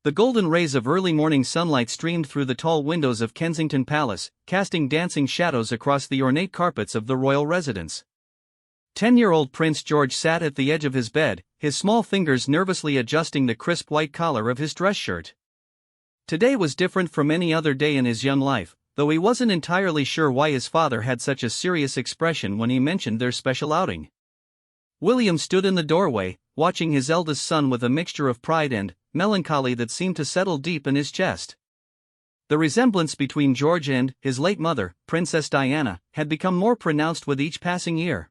The golden rays of early morning sunlight streamed through the tall windows of Kensington Palace, casting dancing shadows across the ornate carpets of the royal residence. 10-year-old Prince George sat at the edge of his bed, his small fingers nervously adjusting the crisp white collar of his dress shirt. Today was different from any other day in his young life, though he wasn't entirely sure why his father had such a serious expression when he mentioned their special outing. William stood in the doorway, watching his eldest son with a mixture of pride and melancholy that seemed to settle deep in his chest. The resemblance between George and his late mother, Princess Diana, had become more pronounced with each passing year.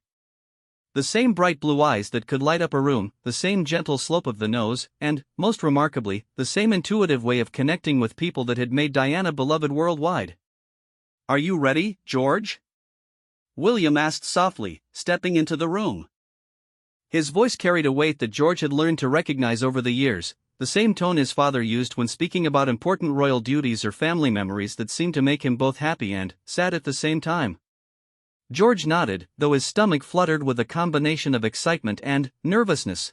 The same bright blue eyes that could light up a room, the same gentle slope of the nose, and, most remarkably, the same intuitive way of connecting with people that had made Diana beloved worldwide. "Are you ready, George?" William asked softly, stepping into the room. His voice carried a weight that George had learned to recognize over the years, the same tone his father used when speaking about important royal duties or family memories that seemed to make him both happy and sad at the same time. George nodded, though his stomach fluttered with a combination of excitement and nervousness.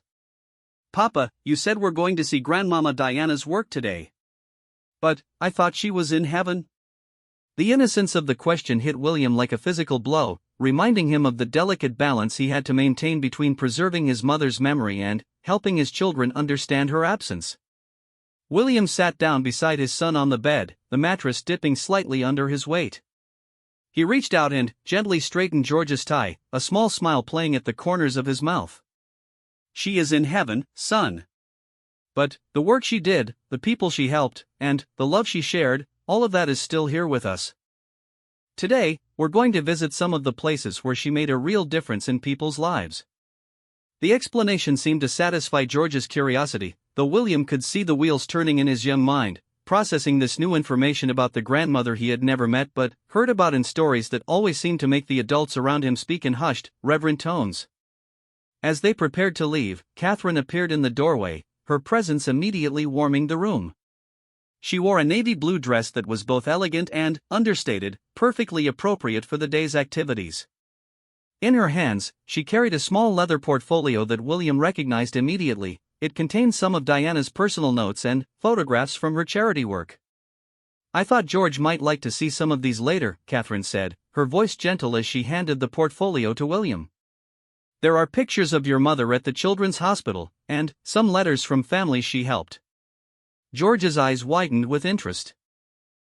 "Papa, you said we're going to see Grandmama Diana's work today." "But, I thought she was in heaven?" The innocence of the question hit William like a physical blow, reminding him of the delicate balance he had to maintain between preserving his mother's memory and helping his children understand her absence. William sat down beside his son on the bed, the mattress dipping slightly under his weight. He reached out and gently straightened George's tie, a small smile playing at the corners of his mouth. "She is in heaven, son. But the work she did, the people she helped, and the love she shared, all of that is still here with us. Today, we're going to visit some of the places where she made a real difference in people's lives." The explanation seemed to satisfy George's curiosity, though William could see the wheels turning in his young mind, processing this new information about the grandmother he had never met but heard about in stories that always seemed to make the adults around him speak in hushed, reverent tones. As they prepared to leave, Catherine appeared in the doorway, her presence immediately warming the room. She wore a navy blue dress that was both elegant and understated, perfectly appropriate for the day's activities. In her hands, she carried a small leather portfolio that William recognized immediately. It contained some of Diana's personal notes and photographs from her charity work. "I thought George might like to see some of these later," Catherine said, her voice gentle as she handed the portfolio to William. "There are pictures of your mother at the Children's Hospital, and some letters from families she helped." George's eyes widened with interest.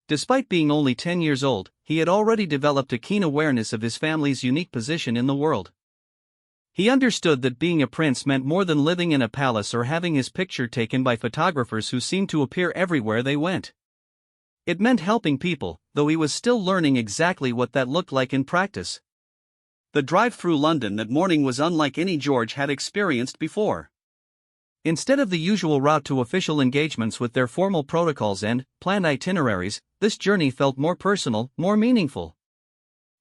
Despite being only 10 years old, he had already developed a keen awareness of his family's unique position in the world. He understood that being a prince meant more than living in a palace or having his picture taken by photographers who seemed to appear everywhere they went. It meant helping people, though he was still learning exactly what that looked like in practice. The drive through London that morning was unlike any George had experienced before. Instead of the usual route to official engagements with their formal protocols and planned itineraries, this journey felt more personal, more meaningful.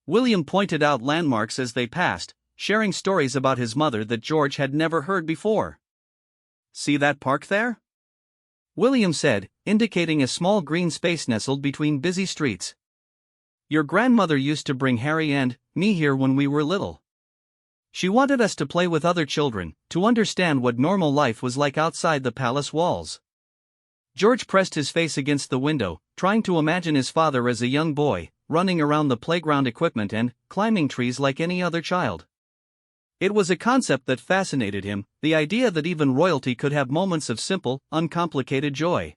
William pointed out landmarks as they passed, sharing stories about his mother that George had never heard before. "See that park there?" William said, indicating a small green space nestled between busy streets. "Your grandmother used to bring Harry and me here when we were little. She wanted us to play with other children, to understand what normal life was like outside the palace walls." George pressed his face against the window, trying to imagine his father as a young boy, running around the playground equipment and climbing trees like any other child. It was a concept that fascinated him, the idea that even royalty could have moments of simple, uncomplicated joy.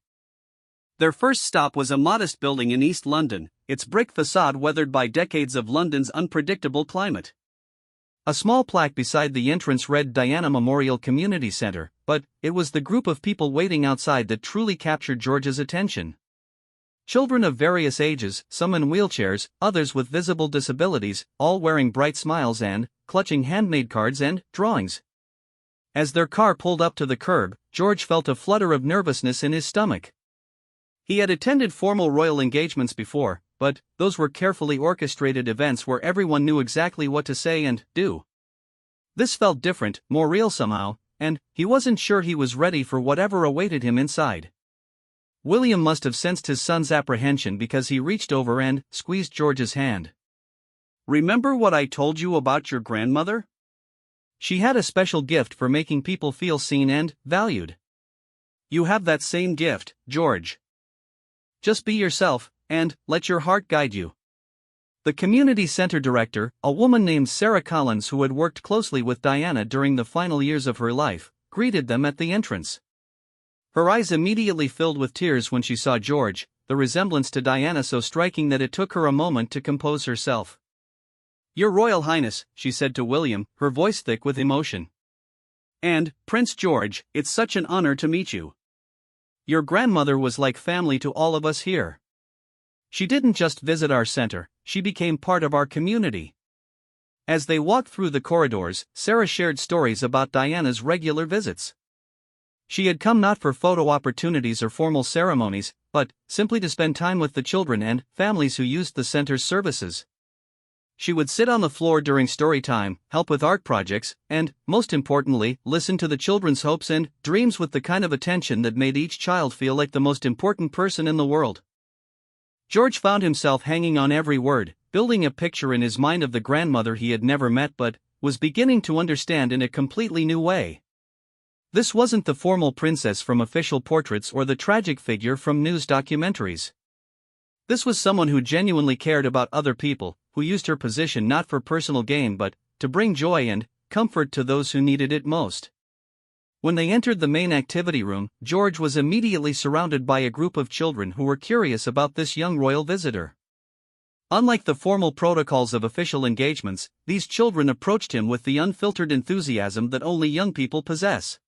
Their first stop was a modest building in East London, its brick facade weathered by decades of London's unpredictable climate. A small plaque beside the entrance read Diana Memorial Community Center, but it was the group of people waiting outside that truly captured George's attention. Children of various ages, some in wheelchairs, others with visible disabilities, all wearing bright smiles and clutching handmade cards and drawings. As their car pulled up to the curb, George felt a flutter of nervousness in his stomach. He had attended formal royal engagements before, but those were carefully orchestrated events where everyone knew exactly what to say and do. This felt different, more real somehow, and he wasn't sure he was ready for whatever awaited him inside. William must have sensed his son's apprehension because he reached over and squeezed George's hand. "Remember what I told you about your grandmother? She had a special gift for making people feel seen and valued." You have that same gift, George. Just be yourself, and let your heart guide you. The community center director, a woman named Sarah Collins who had worked closely with Diana during the final years of her life, greeted them at the entrance. Her eyes immediately filled with tears when she saw George, the resemblance to Diana so striking that it took her a moment to compose herself. "Your Royal Highness," she said to William, her voice thick with emotion. "And, Prince George, it's such an honor to meet you. Your grandmother was like family to all of us here. She didn't just visit our center, she became part of our community." As they walked through the corridors, Sarah shared stories about Diana's regular visits. She had come not for photo opportunities or formal ceremonies, but simply to spend time with the children and families who used the center's services. She would sit on the floor during story time, help with art projects, and, most importantly, listen to the children's hopes and dreams with the kind of attention that made each child feel like the most important person in the world. George found himself hanging on every word, building a picture in his mind of the grandmother he had never met but was beginning to understand in a completely new way. This wasn't the formal princess from official portraits or the tragic figure from news documentaries. This was someone who genuinely cared about other people, who used her position not for personal gain but to bring joy and comfort to those who needed it most. When they entered the main activity room, George was immediately surrounded by a group of children who were curious about this young royal visitor. Unlike the formal protocols of official engagements, these children approached him with the unfiltered enthusiasm that only young people possess.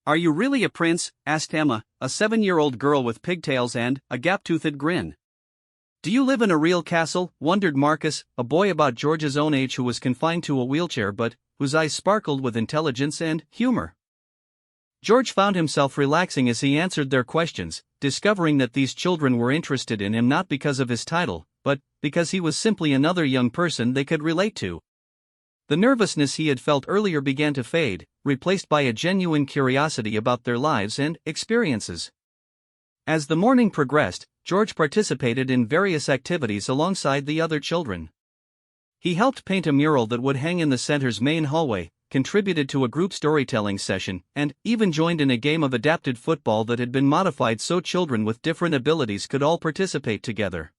"Are you really a prince?" asked Emma, a 7-year-old girl with pigtails and a gap-toothed grin. "Do you live in a real castle?" wondered Marcus, a boy about George's own age who was confined to a wheelchair but whose eyes sparkled with intelligence and humor. George found himself relaxing as he answered their questions, discovering that these children were interested in him not because of his title, but because he was simply another young person they could relate to. The nervousness he had felt earlier began to fade, replaced by a genuine curiosity about their lives and experiences. As the morning progressed, George participated in various activities alongside the other children. He helped paint a mural that would hang in the center's main hallway, contributed to a group storytelling session, and even joined in a game of adapted football that had been modified so children with different abilities could all participate together.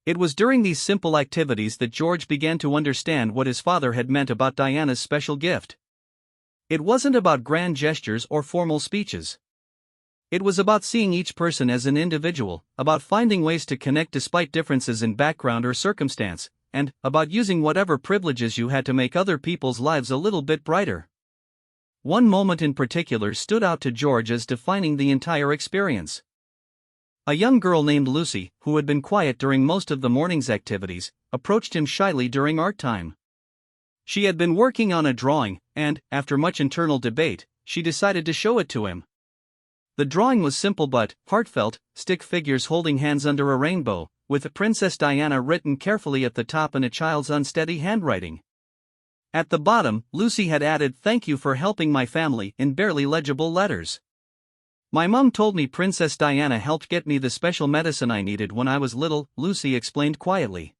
It was during these simple activities that George began to understand what his father had meant about Diana's special gift. It wasn't about grand gestures or formal speeches. It was about seeing each person as an individual, about finding ways to connect despite differences in background or circumstance, and about using whatever privileges you had to make other people's lives a little bit brighter. One moment in particular stood out to George as defining the entire experience. A young girl named Lucy, who had been quiet during most of the morning's activities, approached him shyly during art time. She had been working on a drawing, and, after much internal debate, she decided to show it to him. The drawing was simple but heartfelt, stick figures holding hands under a rainbow, with Princess Diana written carefully at the top in a child's unsteady handwriting. At the bottom, Lucy had added, "Thank you for helping my family," in barely legible letters. "My mom told me Princess Diana helped get me the special medicine I needed when I was little," Lucy explained quietly.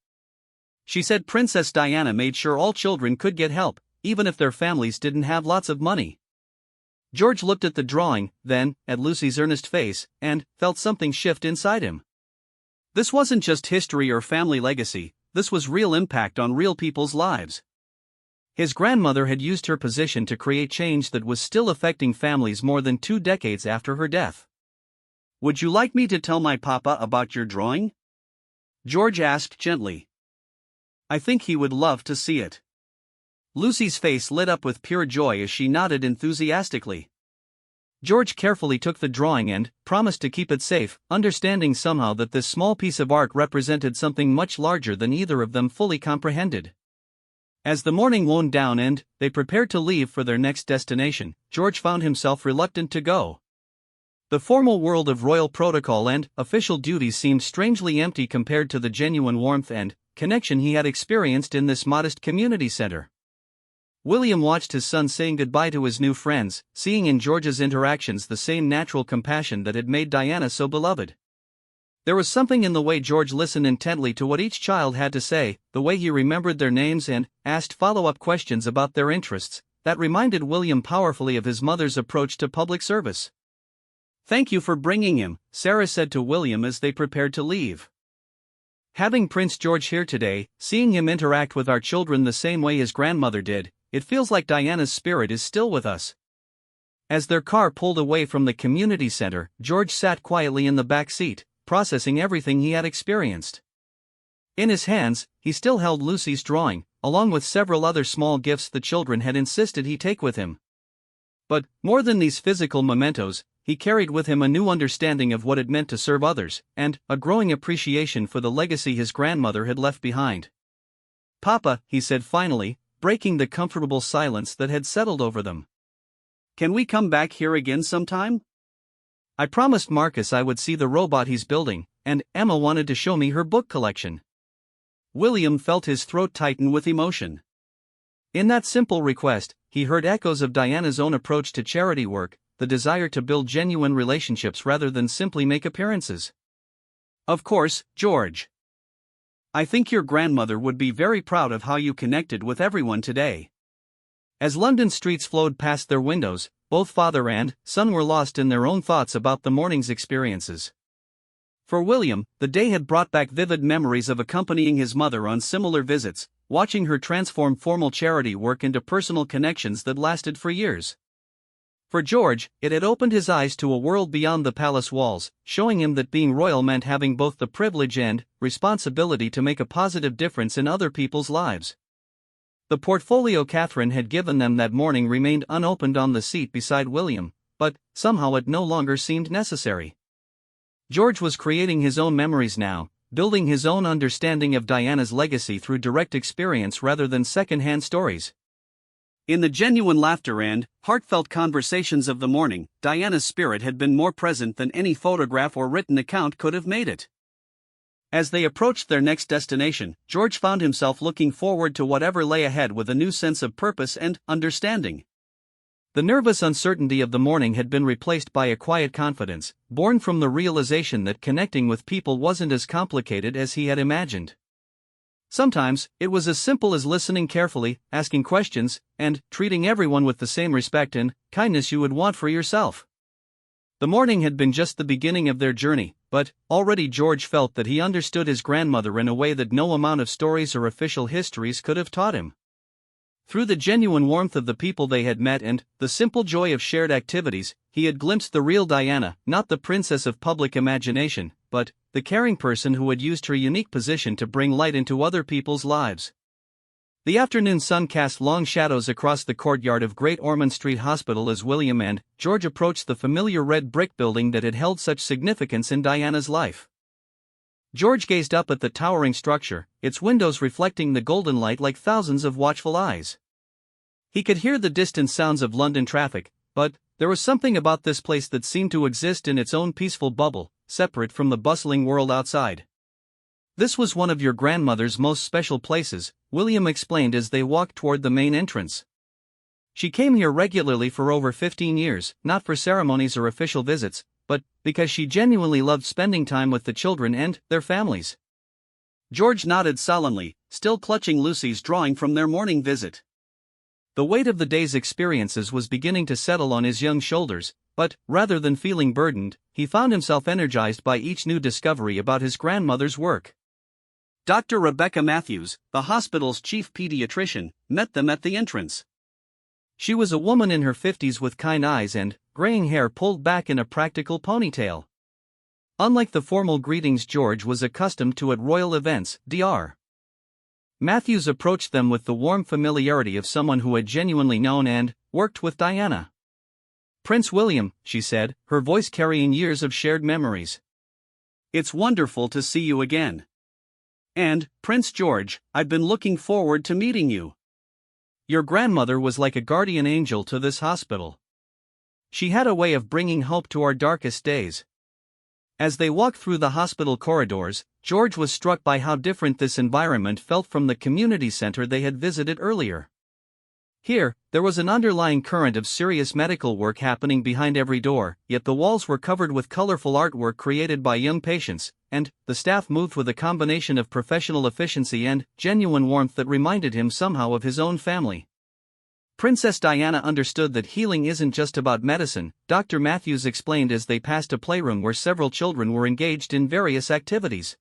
She said Princess Diana made sure all children could get help, even if their families didn't have lots of money. George looked at the drawing, then at Lucy's earnest face, and felt something shift inside him. This wasn't just history or family legacy, this was real impact on real people's lives. His grandmother had used her position to create change that was still affecting families more than 2 decades after her death. "Would you like me to tell my papa about your drawing?" George asked gently. "I think he would love to see it." Lucy's face lit up with pure joy as she nodded enthusiastically. George carefully took the drawing and promised to keep it safe, understanding somehow that this small piece of art represented something much larger than either of them fully comprehended. As the morning wound down and they prepared to leave for their next destination, George found himself reluctant to go. The formal world of royal protocol and official duties seemed strangely empty compared to the genuine warmth and connection he had experienced in this modest community center. William watched his son saying goodbye to his new friends, seeing in George's interactions the same natural compassion that had made Diana so beloved. There was something in the way George listened intently to what each child had to say, the way he remembered their names and asked follow-up questions about their interests, that reminded William powerfully of his mother's approach to public service. "Thank you for bringing him," Sarah said to William as they prepared to leave. "Having Prince George here today, seeing him interact with our children the same way his grandmother did, it feels like Diana's spirit is still with us." As their car pulled away from the community center, George sat quietly in the back seat, processing everything he had experienced. In his hands, he still held Lucy's drawing, along with several other small gifts the children had insisted he take with him. But, more than these physical mementos, he carried with him a new understanding of what it meant to serve others, and a growing appreciation for the legacy his grandmother had left behind. "Papa," he said finally, breaking the comfortable silence that had settled over them, "can we come back here again sometime? I promised Marcus I would see the robot he's building, and Emma wanted to show me her book collection." William felt his throat tighten with emotion. In that simple request, he heard echoes of Diana's own approach to charity work, the desire to build genuine relationships rather than simply make appearances. "Of course, George. I think your grandmother would be very proud of how you connected with everyone today." As London streets flowed past their windows, both father and son were lost in their own thoughts about the morning's experiences. For William, the day had brought back vivid memories of accompanying his mother on similar visits, watching her transform formal charity work into personal connections that lasted for years. For George, it had opened his eyes to a world beyond the palace walls, showing him that being royal meant having both the privilege and responsibility to make a positive difference in other people's lives. The portfolio Catherine had given them that morning remained unopened on the seat beside William, but somehow it no longer seemed necessary. George was creating his own memories now, building his own understanding of Diana's legacy through direct experience rather than second-hand stories. In the genuine laughter and heartfelt conversations of the morning, Diana's spirit had been more present than any photograph or written account could have made it. As they approached their next destination, George found himself looking forward to whatever lay ahead with a new sense of purpose and understanding. The nervous uncertainty of the morning had been replaced by a quiet confidence, born from the realization that connecting with people wasn't as complicated as he had imagined. Sometimes, it was as simple as listening carefully, asking questions, and treating everyone with the same respect and kindness you would want for yourself. The morning had been just the beginning of their journey, but already George felt that he understood his grandmother in a way that no amount of stories or official histories could have taught him. Through the genuine warmth of the people they had met and the simple joy of shared activities, he had glimpsed the real Diana, not the princess of public imagination, but the caring person who had used her unique position to bring light into other people's lives. The afternoon sun cast long shadows across the courtyard of Great Ormond Street Hospital as William and George approached the familiar red brick building that had held such significance in Diana's life. George gazed up at the towering structure, its windows reflecting the golden light like thousands of watchful eyes. He could hear the distant sounds of London traffic, but there was something about this place that seemed to exist in its own peaceful bubble, separate from the bustling world outside. "This was one of your grandmother's most special places," William explained as they walked toward the main entrance. "She came here regularly for over 15 years, not for ceremonies or official visits, but because she genuinely loved spending time with the children and their families." George nodded sullenly, still clutching Lucy's drawing from their morning visit. The weight of the day's experiences was beginning to settle on his young shoulders, but rather than feeling burdened, he found himself energized by each new discovery about his grandmother's work. Dr. Rebecca Matthews, the hospital's chief pediatrician, met them at the entrance. She was a woman in her 50s with kind eyes and graying hair pulled back in a practical ponytail. Unlike the formal greetings George was accustomed to at royal events, Dr. Matthews approached them with the warm familiarity of someone who had genuinely known and worked with Diana. "Prince William," she said, her voice carrying years of shared memories. "It's wonderful to see you again. And, Prince George, I've been looking forward to meeting you. Your grandmother was like a guardian angel to this hospital. She had a way of bringing hope to our darkest days." As they walked through the hospital corridors, George was struck by how different this environment felt from the community center they had visited earlier. Here, there was an underlying current of serious medical work happening behind every door, yet the walls were covered with colorful artwork created by young patients, and the staff moved with a combination of professional efficiency and genuine warmth that reminded him somehow of his own family. Princess Diana understood that healing isn't just about medicine, Dr. Matthews explained as they passed a playroom where several children were engaged in various activities.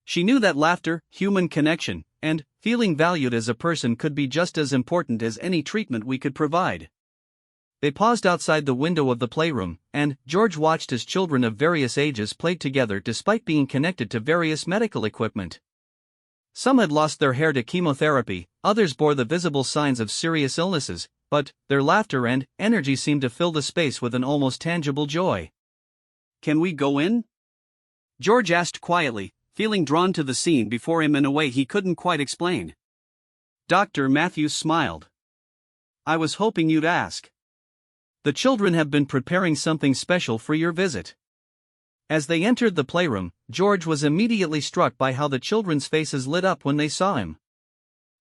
She knew that laughter, human connection, and feeling valued as a person could be just as important as any treatment we could provide. They paused outside the window of the playroom, and George watched as children of various ages played together despite being connected to various medical equipment. Some had lost their hair to chemotherapy, others bore the visible signs of serious illnesses, but their laughter and energy seemed to fill the space with an almost tangible joy. "Can we go in?" George asked quietly, feeling drawn to the scene before him in a way he couldn't quite explain. Dr. Matthews smiled. "I was hoping you'd ask. The children have been preparing something special for your visit." As they entered the playroom, George was immediately struck by how the children's faces lit up when they saw him.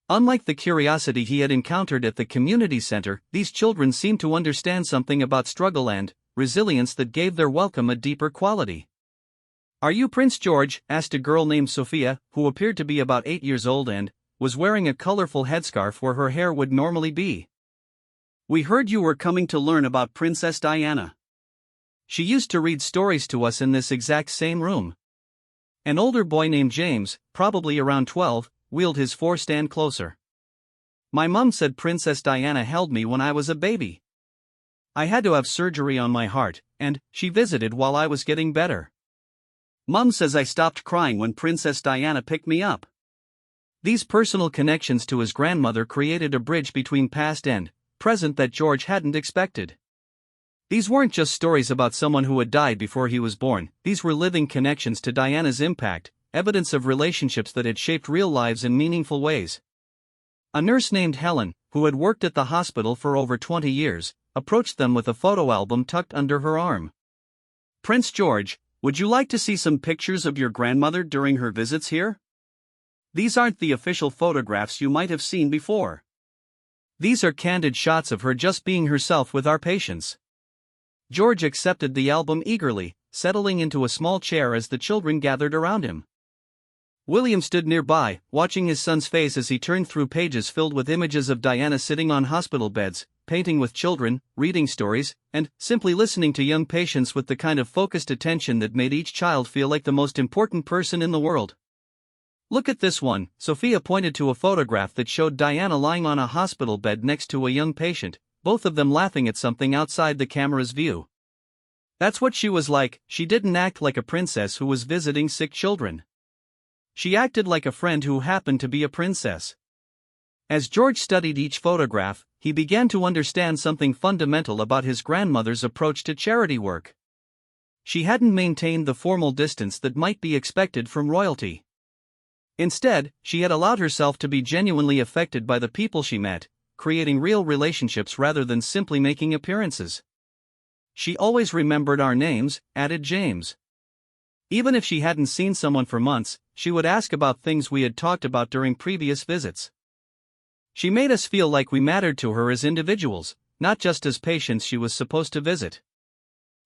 Unlike the curiosity he had encountered at the community center, these children seemed to understand something about struggle and resilience that gave their welcome a deeper quality. "Are you Prince George?" asked a girl named Sophia, who appeared to be about 8 years old and was wearing a colorful headscarf where her hair would normally be. "We heard you were coming to learn about Princess Diana. She used to read stories to us in this exact same room." An older boy named James, probably around 12, wheeled his forestand closer. "My mum said Princess Diana held me when I was a baby. I had to have surgery on my heart, and she visited while I was getting better. Mum says I stopped crying when Princess Diana picked me up." These personal connections to his grandmother created a bridge between past and present that George hadn't expected. These weren't just stories about someone who had died before he was born, these were living connections to Diana's impact, evidence of relationships that had shaped real lives in meaningful ways. A nurse named Helen, who had worked at the hospital for over 20 years, approached them with a photo album tucked under her arm. "Prince George, would you like to see some pictures of your grandmother during her visits here? These aren't the official photographs you might have seen before. These are candid shots of her just being herself with our patients." George accepted the album eagerly, settling into a small chair as the children gathered around him. William stood nearby, watching his son's face as he turned through pages filled with images of Diana sitting on hospital beds, painting with children, reading stories, and simply listening to young patients with the kind of focused attention that made each child feel like the most important person in the world. "Look at this one," Sophia pointed to a photograph that showed Diana lying on a hospital bed next to a young patient, both of them laughing at something outside the camera's view. "That's what she was like. She didn't act like a princess who was visiting sick children. She acted like a friend who happened to be a princess." As George studied each photograph, he began to understand something fundamental about his grandmother's approach to charity work. She hadn't maintained the formal distance that might be expected from royalty. Instead, she had allowed herself to be genuinely affected by the people she met, creating real relationships rather than simply making appearances. "She always remembered our names," added James. "Even if she hadn't seen someone for months, she would ask about things we had talked about during previous visits. She made us feel like we mattered to her as individuals, not just as patients she was supposed to visit."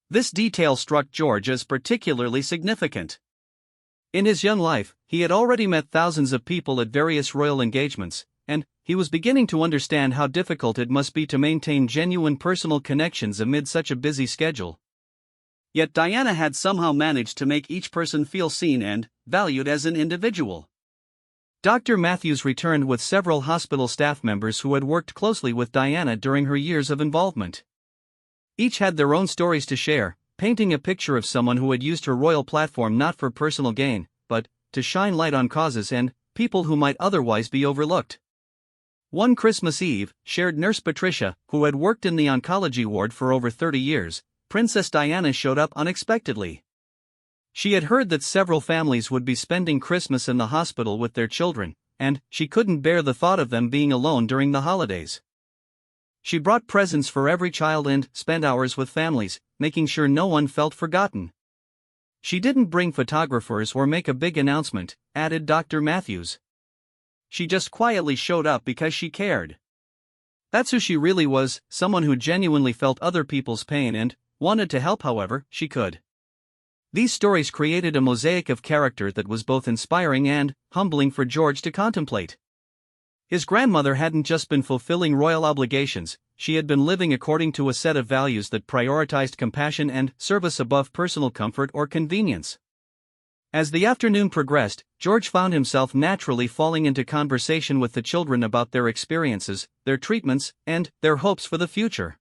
This detail struck George as particularly significant. In his young life, he had already met thousands of people at various royal engagements, and he was beginning to understand how difficult it must be to maintain genuine personal connections amid such a busy schedule. Yet Diana had somehow managed to make each person feel seen and valued as an individual. Dr. Matthews returned with several hospital staff members who had worked closely with Diana during her years of involvement. Each had their own stories to share, painting a picture of someone who had used her royal platform not for personal gain, but to shine light on causes and people who might otherwise be overlooked. One Christmas Eve, shared nurse Patricia, who had worked in the oncology ward for over 30 years, Princess Diana showed up unexpectedly. She had heard that several families would be spending Christmas in the hospital with their children, and she couldn't bear the thought of them being alone during the holidays. She brought presents for every child and spent hours with families, making sure no one felt forgotten. "She didn't bring photographers or make a big announcement," added Dr. Matthews. "She just quietly showed up because she cared. That's who she really was, someone who genuinely felt other people's pain and wanted to help however she could." These stories created a mosaic of character that was both inspiring and humbling for George to contemplate. His grandmother hadn't just been fulfilling royal obligations, she had been living according to a set of values that prioritized compassion and service above personal comfort or convenience. As the afternoon progressed, George found himself naturally falling into conversation with the children about their experiences, their treatments, and their hopes for the future.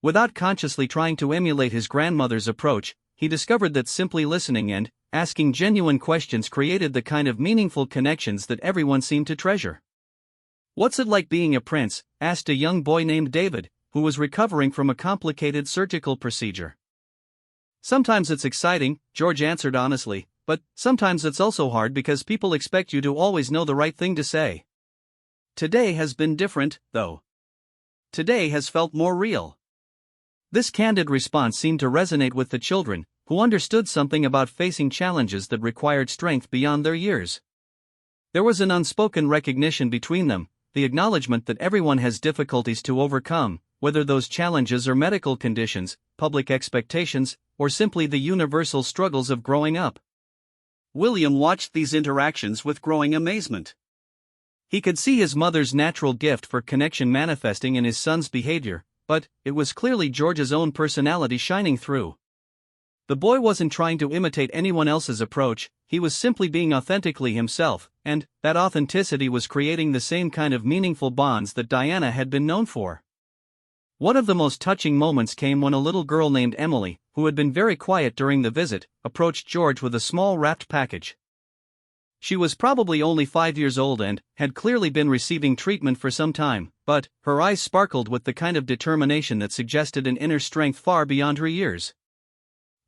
Without consciously trying to emulate his grandmother's approach, he discovered that simply listening and asking genuine questions created the kind of meaningful connections that everyone seemed to treasure. "What's it like being a prince?" asked a young boy named David, who was recovering from a complicated surgical procedure. "Sometimes it's exciting," George answered honestly, "but sometimes it's also hard because people expect you to always know the right thing to say. Today has been different, though. Today has felt more real." This candid response seemed to resonate with the children, who understood something about facing challenges that required strength beyond their years. There was an unspoken recognition between them, the acknowledgement that everyone has difficulties to overcome, whether those challenges are medical conditions, public expectations, or simply the universal struggles of growing up. William watched these interactions with growing amazement. He could see his mother's natural gift for connection manifesting in his son's behavior, but it was clearly George's own personality shining through. The boy wasn't trying to imitate anyone else's approach, he was simply being authentically himself, and that authenticity was creating the same kind of meaningful bonds that Diana had been known for. One of the most touching moments came when a little girl named Emily, who had been very quiet during the visit, approached George with a small wrapped package. She was probably only 5 years old and had clearly been receiving treatment for some time, but her eyes sparkled with the kind of determination that suggested an inner strength far beyond her years.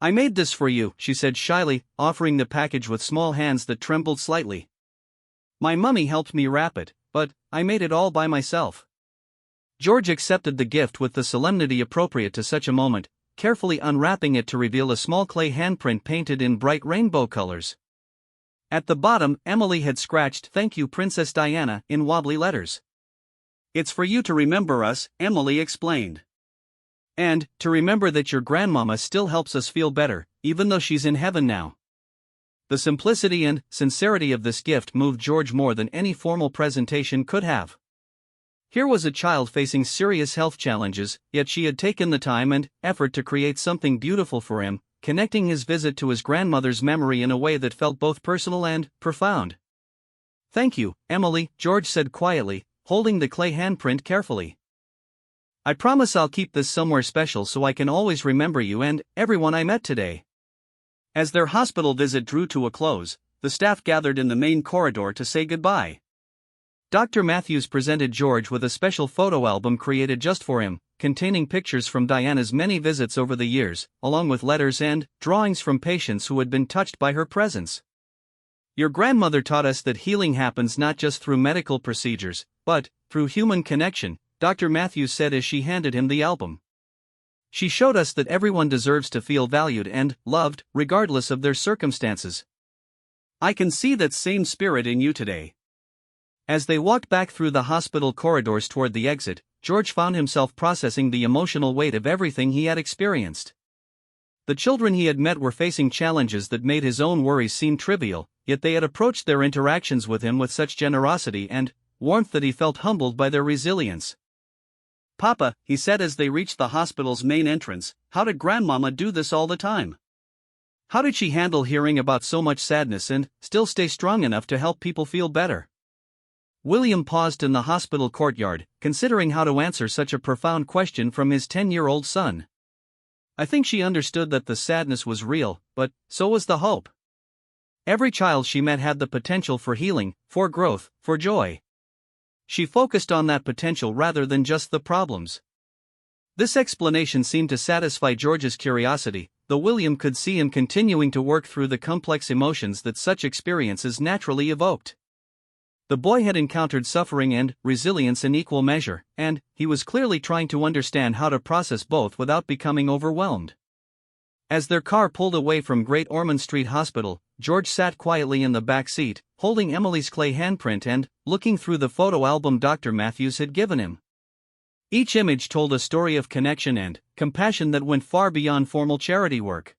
"I made this for you," she said shyly, offering the package with small hands that trembled slightly. "My mummy helped me wrap it, but I made it all by myself." George accepted the gift with the solemnity appropriate to such a moment, carefully unwrapping it to reveal a small clay handprint painted in bright rainbow colors. At the bottom, Emily had scratched "Thank you, Princess Diana" in wobbly letters. "It's for you to remember us," Emily explained. "And to remember that your grandmama still helps us feel better, even though she's in heaven now." The simplicity and sincerity of this gift moved George more than any formal presentation could have. Here was a child facing serious health challenges, yet she had taken the time and effort to create something beautiful for him, connecting his visit to his grandmother's memory in a way that felt both personal and profound. "Thank you, Emily," George said quietly, holding the clay handprint carefully. "I promise I'll keep this somewhere special so I can always remember you and everyone I met today." As their hospital visit drew to a close, the staff gathered in the main corridor to say goodbye. Dr. Matthews presented George with a special photo album created just for him, containing pictures from Diana's many visits over the years, along with letters and drawings from patients who had been touched by her presence. "Your grandmother taught us that healing happens not just through medical procedures, but through human connection," Dr. Matthews said as she handed him the album. "She showed us that everyone deserves to feel valued and loved, regardless of their circumstances. I can see that same spirit in you today." As they walked back through the hospital corridors toward the exit, George found himself processing the emotional weight of everything he had experienced. The children he had met were facing challenges that made his own worries seem trivial, yet they had approached their interactions with him with such generosity and warmth that he felt humbled by their resilience. "Papa," he said as they reached the hospital's main entrance, "how did Grandmama do this all the time? How did she handle hearing about so much sadness and still stay strong enough to help people feel better?" William paused in the hospital courtyard, considering how to answer such a profound question from his 10-year-old son. "I think she understood that the sadness was real, but so was the hope. Every child she met had the potential for healing, for growth, for joy. She focused on that potential rather than just the problems." This explanation seemed to satisfy George's curiosity, though William could see him continuing to work through the complex emotions that such experiences naturally evoked. The boy had encountered suffering and resilience in equal measure, and he was clearly trying to understand how to process both without becoming overwhelmed. As their car pulled away from Great Ormond Street Hospital, George sat quietly in the back seat, holding Emily's clay handprint and looking through the photo album Dr. Matthews had given him. Each image told a story of connection and compassion that went far beyond formal charity work.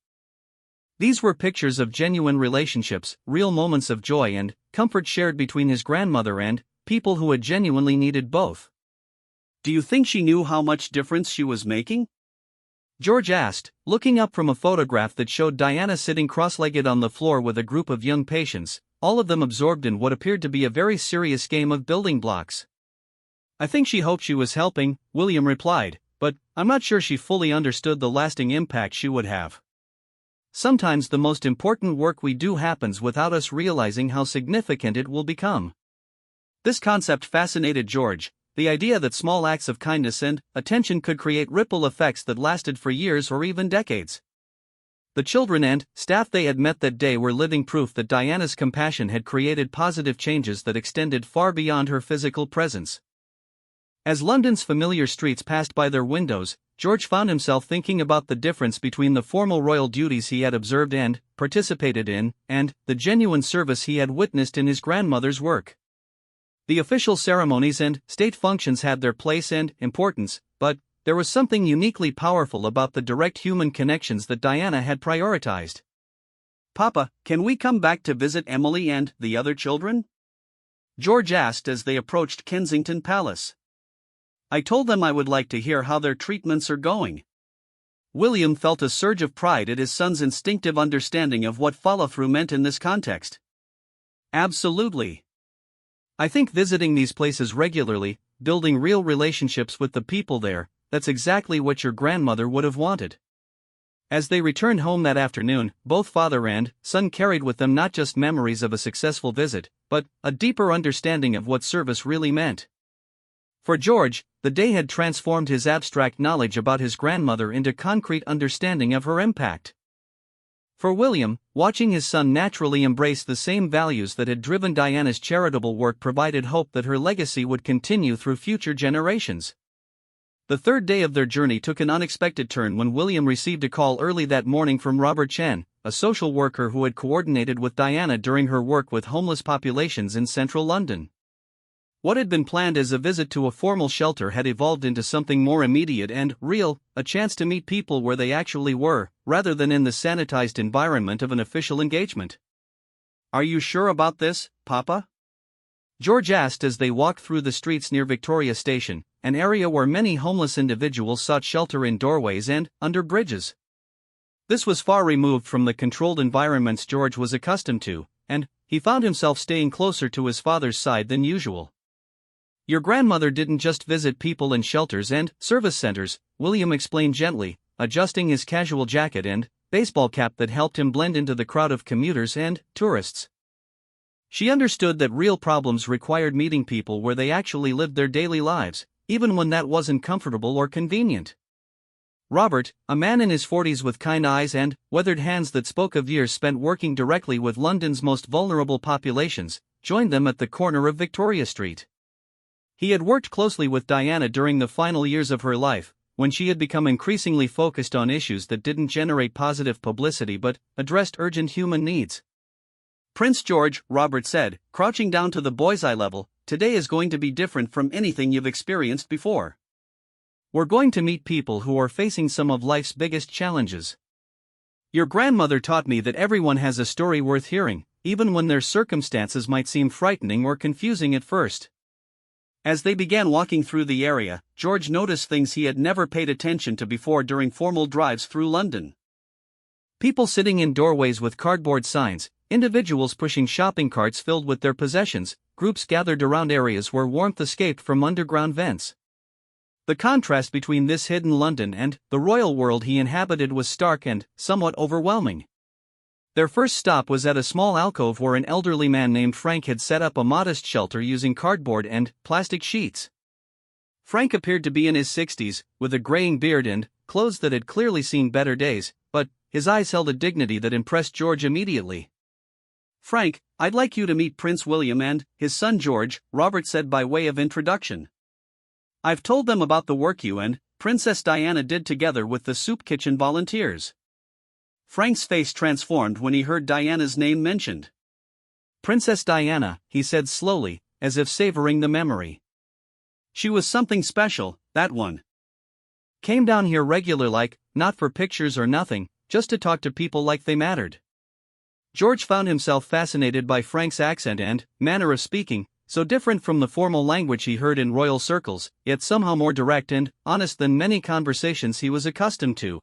These were pictures of genuine relationships, real moments of joy and comfort shared between his grandmother and people who had genuinely needed both. Do you think she knew how much difference she was making? George asked, looking up from a photograph that showed Diana sitting cross-legged on the floor with a group of young patients, all of them absorbed in what appeared to be a very serious game of building blocks. "I think she hoped she was helping," William replied, "but I'm not sure she fully understood the lasting impact she would have. Sometimes the most important work we do happens without us realizing how significant it will become." This concept fascinated George, the idea that small acts of kindness and attention could create ripple effects that lasted for years or even decades. The children and staff they had met that day were living proof that Diana's compassion had created positive changes that extended far beyond her physical presence. As London's familiar streets passed by their windows, George found himself thinking about the difference between the formal royal duties he had observed and participated in, and the genuine service he had witnessed in his grandmother's work. The official ceremonies and state functions had their place and importance, but there was something uniquely powerful about the direct human connections that Diana had prioritized. "Papa, can we come back to visit Emily and the other children?" George asked as they approached Kensington Palace. "I told them I would like to hear how their treatments are going." William felt a surge of pride at his son's instinctive understanding of what follow-through meant in this context. "Absolutely. I think visiting these places regularly, building real relationships with the people there, that's exactly what your grandmother would have wanted." As they returned home that afternoon, both father and son carried with them not just memories of a successful visit, but a deeper understanding of what service really meant. For George, the day had transformed his abstract knowledge about his grandmother into concrete understanding of her impact. For William, watching his son naturally embrace the same values that had driven Diana's charitable work provided hope that her legacy would continue through future generations. The third day of their journey took an unexpected turn when William received a call early that morning from Robert Chen, a social worker who had coordinated with Diana during her work with homeless populations in central London. What had been planned as a visit to a formal shelter had evolved into something more immediate and real, a chance to meet people where they actually were, rather than in the sanitized environment of an official engagement. "Are you sure about this, Papa?" George asked as they walked through the streets near Victoria Station, an area where many homeless individuals sought shelter in doorways and under bridges. This was far removed from the controlled environments George was accustomed to, and he found himself staying closer to his father's side than usual. "Your grandmother didn't just visit people in shelters and service centers," William explained gently, adjusting his casual jacket and baseball cap that helped him blend into the crowd of commuters and tourists. "She understood that real problems required meeting people where they actually lived their daily lives, even when that wasn't comfortable or convenient." Robert, a man in his 40s with kind eyes and weathered hands that spoke of years spent working directly with London's most vulnerable populations, joined them at the corner of Victoria Street. He had worked closely with Diana during the final years of her life, when she had become increasingly focused on issues that didn't generate positive publicity but addressed urgent human needs. "Prince George," Robert said, crouching down to the boy's eye level, "today is going to be different from anything you've experienced before. We're going to meet people who are facing some of life's biggest challenges. Your grandmother taught me that everyone has a story worth hearing, even when their circumstances might seem frightening or confusing at first." As they began walking through the area, George noticed things he had never paid attention to before during formal drives through London. People sitting in doorways with cardboard signs, individuals pushing shopping carts filled with their possessions, groups gathered around areas where warmth escaped from underground vents. The contrast between this hidden London and the royal world he inhabited was stark and somewhat overwhelming. Their first stop was at a small alcove where an elderly man named Frank had set up a modest shelter using cardboard and plastic sheets. Frank appeared to be in his 60s, with a graying beard and clothes that had clearly seen better days, but his eyes held a dignity that impressed George immediately. "Frank, I'd like you to meet Prince William and his son George," Robert said by way of introduction. "I've told them about the work you and Princess Diana did together with the soup kitchen volunteers." Frank's face transformed when he heard Diana's name mentioned. "Princess Diana," he said slowly, as if savoring the memory. "She was something special, that one. Came down here regular like, not for pictures or nothing, just to talk to people like they mattered." George found himself fascinated by Frank's accent and manner of speaking, So different from the formal language he heard in royal circles, yet somehow more direct and honest than many conversations he was accustomed to.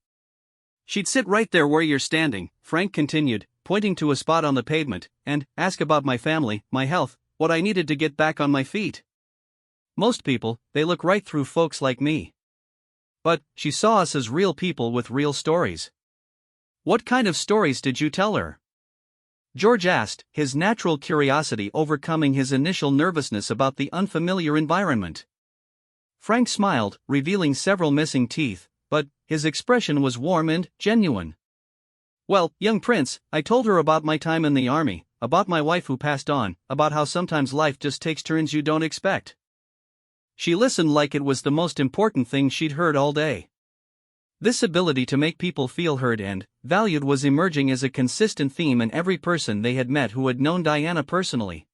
"She'd sit right there where you're standing," Frank continued, pointing to a spot on the pavement, "and ask about my family, my health, what I needed to get back on my feet. Most people, they look right through folks like me. But she saw us as real people with real stories." "What kind of stories did you tell her?" George asked, his natural curiosity overcoming his initial nervousness about the unfamiliar environment. Frank smiled, revealing several missing teeth, but his expression was warm and genuine. "Well, young prince, I told her about my time in the army, about my wife who passed on, about how sometimes life just takes turns you don't expect." She listened like it was the most important thing she'd heard all day. This ability to make people feel heard and valued was emerging as a consistent theme in every person they had met who had known Diana personally.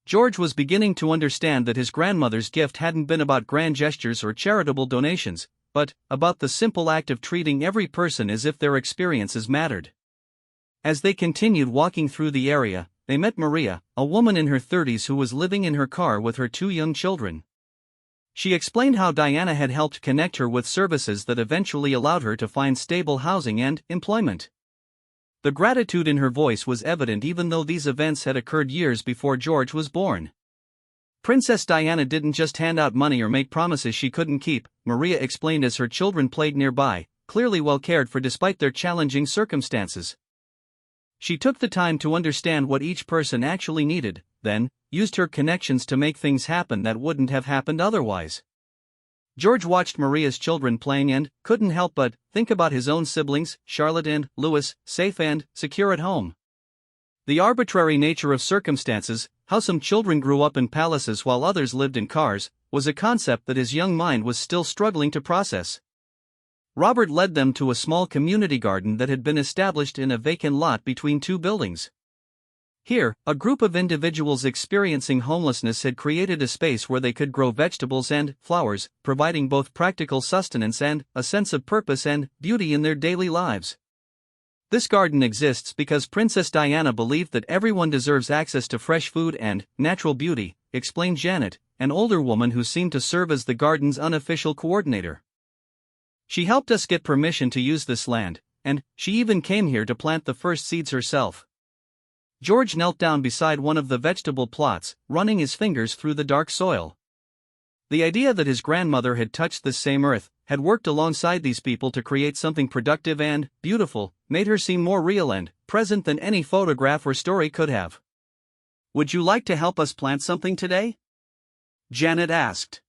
George was beginning to understand that his grandmother's gift hadn't been about grand gestures or charitable donations, but about the simple act of treating every person as if their experiences mattered. As they continued walking through the area, they met Maria, a woman in her 30s who was living in her car with her 2 young children. She explained how Diana had helped connect her with services that eventually allowed her to find stable housing and employment. The gratitude in her voice was evident even though these events had occurred years before George was born. "Princess Diana didn't just hand out money or make promises she couldn't keep," Maria explained as her children played nearby, clearly well cared for despite their challenging circumstances. "She took the time to understand what each person actually needed, then used her connections to make things happen that wouldn't have happened otherwise." George watched Maria's children playing and couldn't help but think about his own siblings, Charlotte and Louis, safe and secure at home. The arbitrary nature of circumstances, how some children grew up in palaces while others lived in cars, was a concept that his young mind was still struggling to process. Robert led them to a small community garden that had been established in a vacant lot between 2 buildings. Here, a group of individuals experiencing homelessness had created a space where they could grow vegetables and flowers, providing both practical sustenance and a sense of purpose and beauty in their daily lives. "This garden exists because Princess Diana believed that everyone deserves access to fresh food and natural beauty," explained Janet, an older woman who seemed to serve as the garden's unofficial coordinator. "She helped us get permission to use this land, and she even came here to plant the first seeds herself." George knelt down beside one of the vegetable plots, running his fingers through the dark soil. The idea that his grandmother had touched this same earth, had worked alongside these people to create something productive and beautiful, made her seem more real and present than any photograph or story could have. "Would you like to help us plant something today?" Janet asked.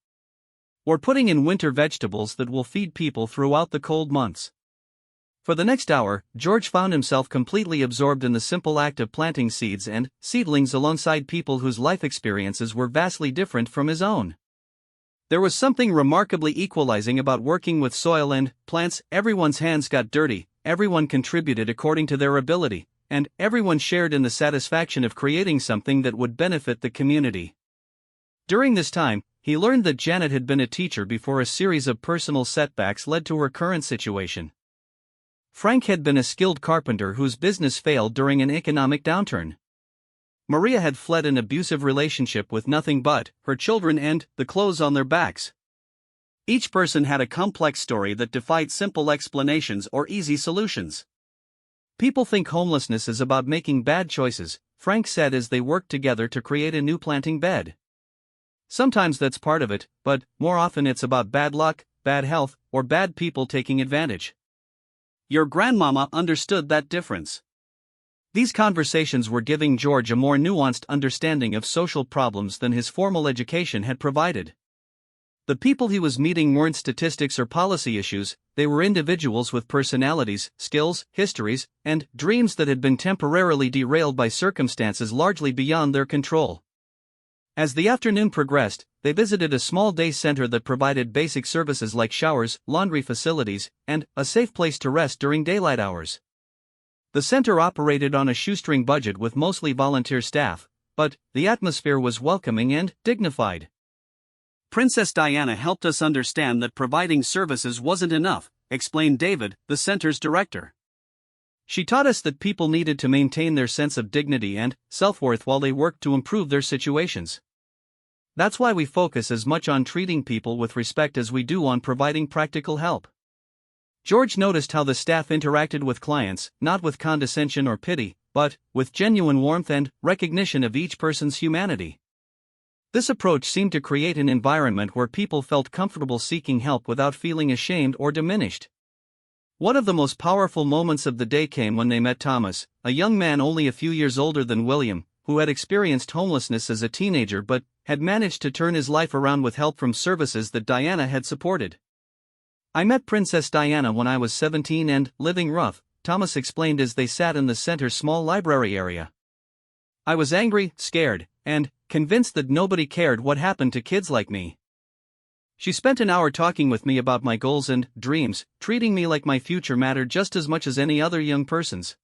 "We're putting in winter vegetables that will feed people throughout the cold months." For the next hour, George found himself completely absorbed in the simple act of planting seeds and seedlings alongside people whose life experiences were vastly different from his own. There was something remarkably equalizing about working with soil and plants. Everyone's hands got dirty, everyone contributed according to their ability, and everyone shared in the satisfaction of creating something that would benefit the community. During this time, he learned that Janet had been a teacher before a series of personal setbacks led to her current situation. Frank had been a skilled carpenter whose business failed during an economic downturn. Maria had fled an abusive relationship with nothing but her children and the clothes on their backs. Each person had a complex story that defied simple explanations or easy solutions. "People think homelessness is about making bad choices," Frank said as they worked together to create a new planting bed. "Sometimes that's part of it, but more often it's about bad luck, bad health, or bad people taking advantage." Your grandmama understood that difference. These conversations were giving George a more nuanced understanding of social problems than his formal education had provided. The people he was meeting weren't statistics or policy issues, they were individuals with personalities, skills, histories, and dreams that had been temporarily derailed by circumstances largely beyond their control. As the afternoon progressed, they visited a small day center that provided basic services like showers, laundry facilities, and a safe place to rest during daylight hours. The center operated on a shoestring budget with mostly volunteer staff, but the atmosphere was welcoming and dignified. "Princess Diana helped us understand that providing services wasn't enough," explained David, the center's director. "She taught us that people needed to maintain their sense of dignity and self-worth while they worked to improve their situations. That's why we focus as much on treating people with respect as we do on providing practical help. George noticed how the staff interacted with clients, not with condescension or pity, but with genuine warmth and recognition of each person's humanity. This approach seemed to create an environment where people felt comfortable seeking help without feeling ashamed or diminished. One of the most powerful moments of the day came when they met Thomas, a young man only a few years older than William, who had experienced homelessness as a teenager but had managed to turn his life around with help from services that Diana had supported. "I met Princess Diana when I was 17 and, living rough," Thomas explained as they sat in the center's small library area. "I was angry, scared, and convinced that nobody cared what happened to kids like me. She spent an hour talking with me about my goals and dreams, treating me like my future mattered just as much as any other young person's."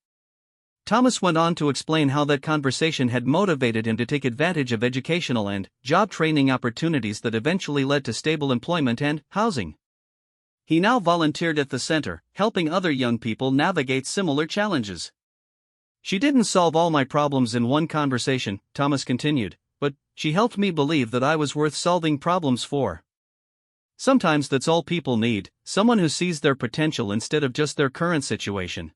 Thomas went on to explain how that conversation had motivated him to take advantage of educational and job training opportunities that eventually led to stable employment and housing. He now volunteered at the center, helping other young people navigate similar challenges. "She didn't solve all my problems in one conversation," Thomas continued, "but she helped me believe that I was worth solving problems for. Sometimes that's all people need, someone who sees their potential instead of just their current situation."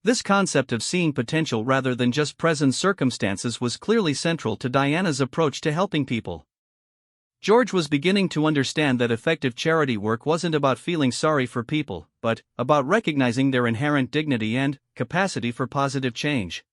This concept of seeing potential rather than just present circumstances was clearly central to Diana's approach to helping people. George was beginning to understand that effective charity work wasn't about feeling sorry for people, but about recognizing their inherent dignity and capacity for positive change.